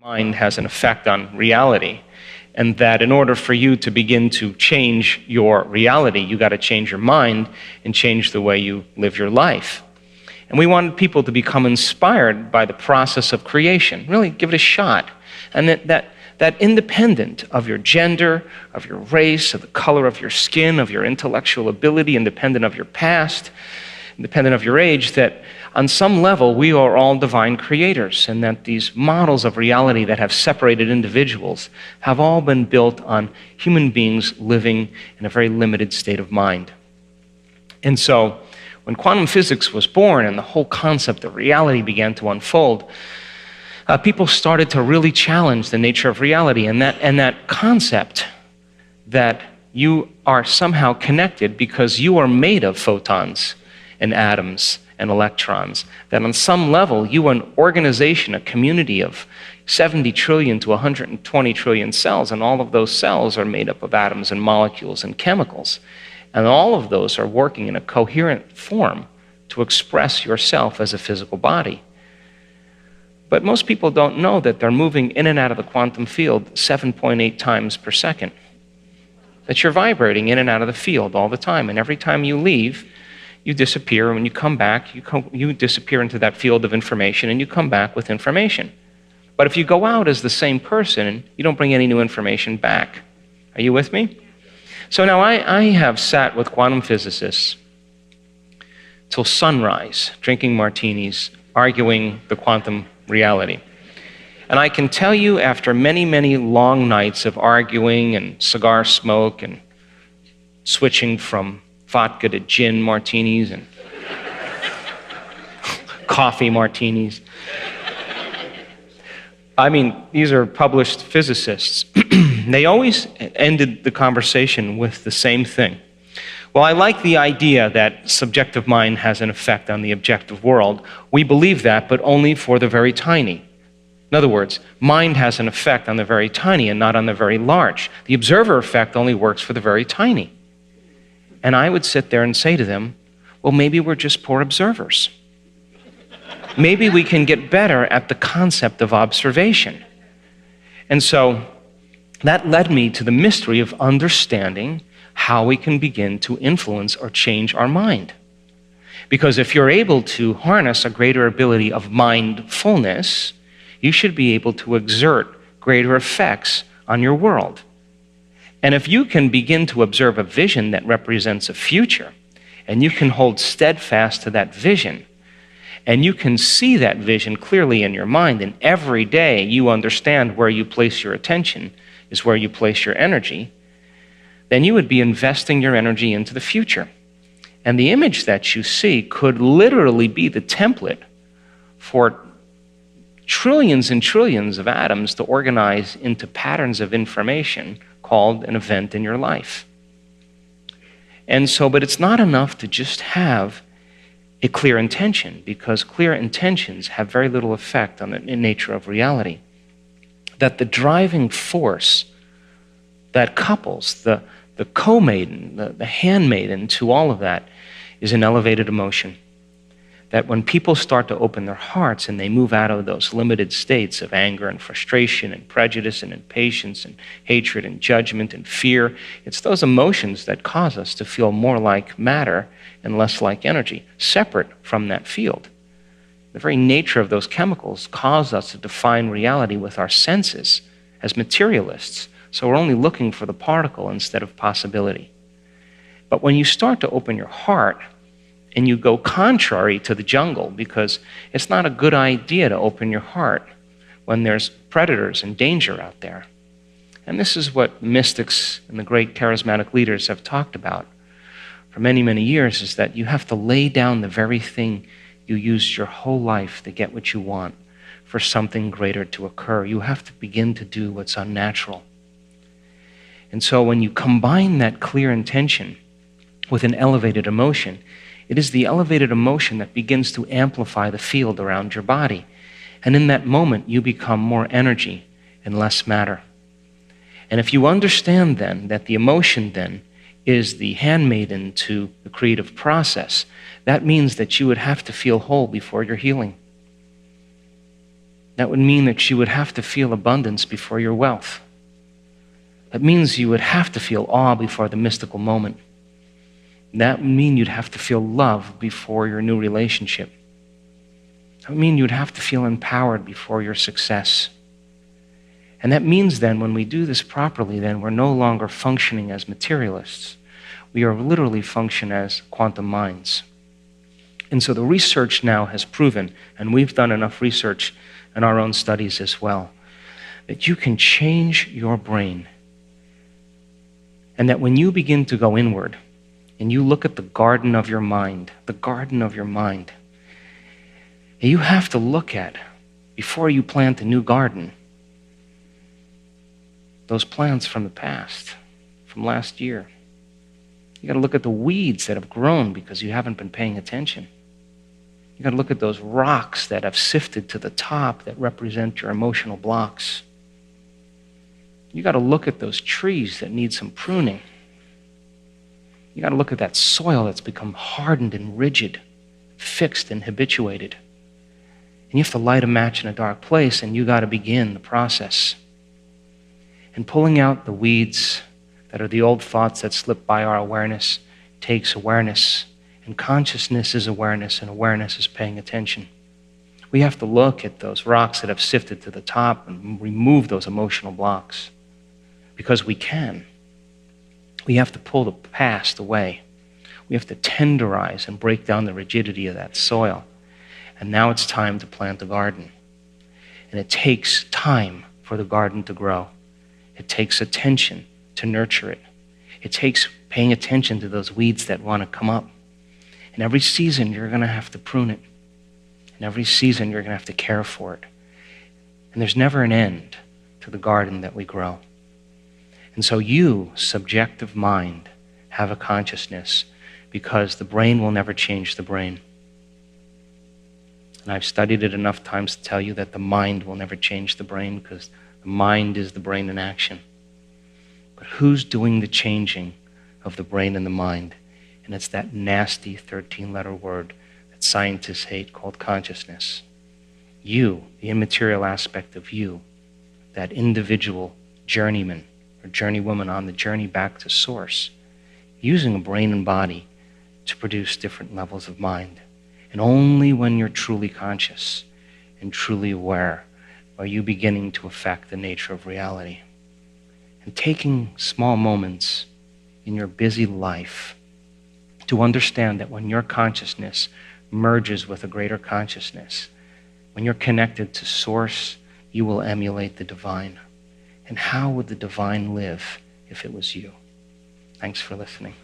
mind has an effect on reality, and that in order for you to begin to change your reality, you got to change your mind and change the way you live your life. And we wanted people to become inspired by the process of creation, really give it a shot. And that independent of your gender, of your race, of the color of your skin, of your intellectual ability, independent of your past, independent of your age, that on some level we are all divine creators, and that these models of reality that have separated individuals have all been built on human beings living in a very limited state of mind. And so when quantum physics was born and the whole concept of reality began to unfold, people started to really challenge the nature of reality, and that concept that you are somehow connected because you are made of photons and atoms and electrons, that on some level you are an organization, a community of 70 trillion to 120 trillion cells, and all of those cells are made up of atoms and molecules and chemicals. And all of those are working in a coherent form to express yourself as a physical body. But most people don't know that they're moving in and out of the quantum field 7.8 times per second. That you're vibrating in and out of the field all the time, and every time you leave, you disappear, and when you come back, you disappear into that field of information, and you come back with information. But if you go out as the same person, you don't bring any new information back. Are you with me? So now I have sat with quantum physicists till sunrise, drinking martinis, arguing the quantum reality. And I can tell you, after many, many long nights of arguing and cigar smoke and switching from vodka to gin martinis and coffee martinis. I mean, these are published physicists. They always ended the conversation with the same thing. Well, I like the idea that subjective mind has an effect on the objective world. We believe that, but only for the very tiny. In other words, mind has an effect on the very tiny and not on the very large. The observer effect only works for the very tiny. And I would sit there and say to them, well, maybe we're just poor observers. Maybe we can get better at the concept of observation. And so that led me to the mystery of understanding how we can begin to influence or change our mind. Because if you're able to harness a greater ability of mindfulness, you should be able to exert greater effects on your world. And if you can begin to observe a vision that represents a future, and you can hold steadfast to that vision, and you can see that vision clearly in your mind, and every day you understand where you place your attention is where you place your energy, then you would be investing your energy into the future. And the image that you see could literally be the template for trillions and trillions of atoms to organize into patterns of information called an event in your life. And so, but it's not enough to just have a clear intention, because clear intentions have very little effect on the nature of reality. That the driving force that couples the co-maiden, the handmaiden to all of that is an elevated emotion. That when people start to open their hearts and they move out of those limited states of anger and frustration and prejudice and impatience and hatred and judgment and fear, it's those emotions that cause us to feel more like matter and less like energy, separate from that field. The very nature of those chemicals cause us to define reality with our senses as materialists. So we're only looking for the particle instead of possibility. But when you start to open your heart, and you go contrary to the jungle, because it's not a good idea to open your heart when there's predators and danger out there. And this is what mystics and the great charismatic leaders have talked about for many, many years, is that you have to lay down the very thing you used your whole life to get what you want for something greater to occur. You have to begin to do what's unnatural. And so when you combine that clear intention with an elevated emotion, it is the elevated emotion that begins to amplify the field around your body. And in that moment, you become more energy and less matter. And if you understand then that the emotion then is the handmaiden to the creative process, that means that you would have to feel whole before you're healing. That would mean that you would have to feel abundance before your wealth. That means you would have to feel awe before the mystical moment. That would mean you'd have to feel love before your new relationship. That would mean you'd have to feel empowered before your success. And that means then when we do this properly, then we're no longer functioning as materialists. We are literally function as quantum minds. And so the research now has proven, and we've done enough research in our own studies as well, that you can change your brain. And that when you begin to go inward, and you look at the garden of your mind, you have to look at, before you plant a new garden, those plants from the past, from last year. You got to look at the weeds that have grown because you haven't been paying attention. You got to look at those rocks that have sifted to the top that represent your emotional blocks. You got to look at those trees that need some pruning. You got to look at that soil that's become hardened and rigid, fixed and habituated. And you have to light a match in a dark place, and you got to begin the process. And pulling out the weeds that are the old thoughts that slip by our awareness takes awareness. And consciousness is awareness, and awareness is paying attention. We have to look at those rocks that have sifted to the top and remove those emotional blocks. Because we can. We have to pull the past away. We have to tenderize and break down the rigidity of that soil. And now it's time to plant a garden. And it takes time for the garden to grow. It takes attention to nurture it. It takes paying attention to those weeds that want to come up. And every season, you're going to have to prune it. And every season, you're going to have to care for it. And there's never an end to the garden that we grow. And so you, subjective mind, have a consciousness because the brain will never change the brain. And I've studied it enough times to tell you that the mind will never change the brain because the mind is the brain in action. But who's doing the changing of the brain and the mind? And it's that nasty 13-letter word that scientists hate called consciousness. You, the immaterial aspect of you, that individual journeyman or journeywoman on the journey back to source, using a brain and body to produce different levels of mind. And only when you're truly conscious and truly aware are you beginning to affect the nature of reality. And taking small moments in your busy life to understand that when your consciousness merges with a greater consciousness, when you're connected to source, you will emulate the divine. And how would the divine live if it was you? Thanks for listening.